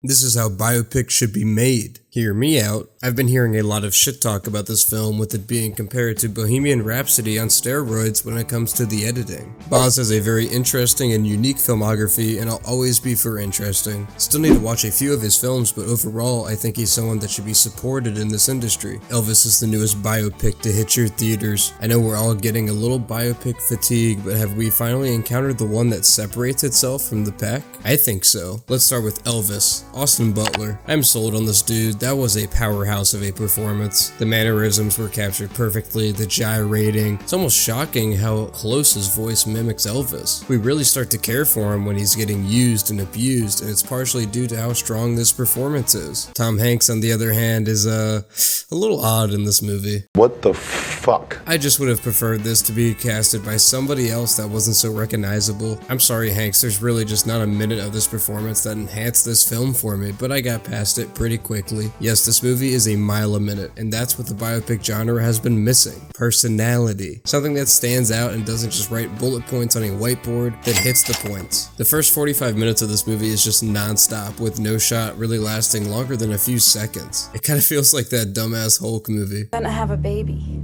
This is how biopics should be made. Hear me out. I've been hearing a lot of shit talk about this film, with it being compared to Bohemian Rhapsody on steroids when it comes to the editing. Baz has a very interesting and unique filmography, and I'll always be for interesting. Still need to watch a few of his films, but overall, I think he's someone that should be supported in this industry. Elvis is the newest biopic to hit your theaters. I know we're all getting a little biopic fatigue, but have we finally encountered the one that separates itself from the pack? I think so. Let's start with Elvis. Austin Butler. I'm sold on this dude. That was a powerhouse of a performance. The mannerisms were captured perfectly, the gyrating. It's almost shocking how close his voice mimics Elvis. We really start to care for him when he's getting used and abused, and it's partially due to how strong this performance is. Tom Hanks, on the other hand, is a little odd in this movie. What the fuck? I just would have preferred this to be casted by somebody else that wasn't so recognizable. I'm sorry, Hanks, there's really just not a minute of this performance that enhanced this film for me, but I got past it pretty quickly. Yes, this movie is a mile a minute, and that's what the biopic genre has been missing. Personality. Something that stands out and doesn't just write bullet points on a whiteboard, that hits the points. The first 45 minutes of this movie is just non-stop, with no shot really lasting longer than a few seconds. It kind of feels like that dumbass Hulk movie. Gonna have a baby.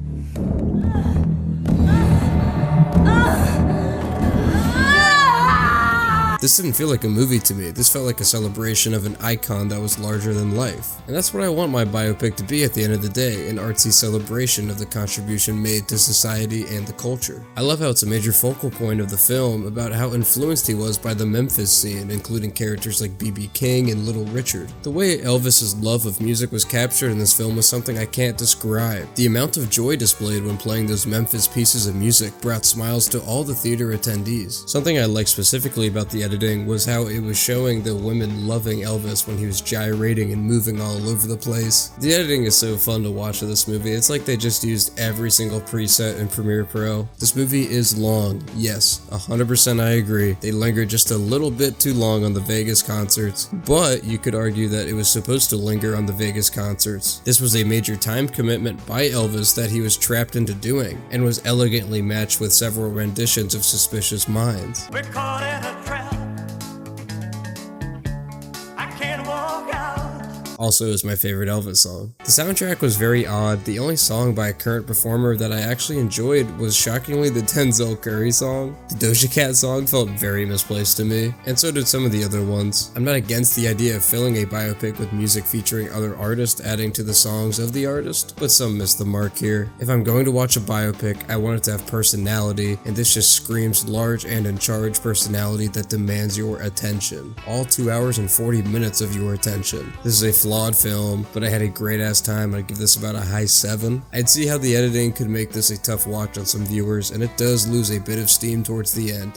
This didn't feel like a movie to me. This felt like a celebration of an icon that was larger than life. And that's what I want my biopic to be at the end of the day, an artsy celebration of the contribution made to society and the culture. I love how it's a major focal point of the film about how influenced he was by the Memphis scene, including characters like B.B. King and Little Richard. The way Elvis's love of music was captured in this film was something I can't describe. The amount of joy displayed when playing those Memphis pieces of music brought smiles to all the theater attendees. Something I liked specifically about the editing was how it was showing the women loving Elvis when he was gyrating and moving all over the place. The editing is so fun to watch in this movie. It's like they just used every single preset in Premiere Pro. This movie is long. Yes, 100% I agree. They lingered just a little bit too long on the Vegas concerts, but you could argue that it was supposed to linger on the Vegas concerts. This was a major time commitment by Elvis that he was trapped into doing, and was elegantly matched with several renditions of Suspicious Minds. We're caught in a trap. I can't walk out. Also is my favorite Elvis song. The soundtrack was very odd. The only song by a current performer that I actually enjoyed was shockingly the Denzel Curry song. The Doja Cat song felt very misplaced to me, and so did some of the other ones. I'm not against the idea of filling a biopic with music featuring other artists adding to the songs of the artist, but some miss the mark here. If I'm going to watch a biopic, I want it to have personality, and this just screams large and in charge personality that demands your attention. All 2 hours and 40 minutes of your attention. This is a flawed film, but I had a great ass time. I'd give this about a high 7. I'd see how the editing could make this a tough watch on some viewers, and it does lose a bit of steam towards the end.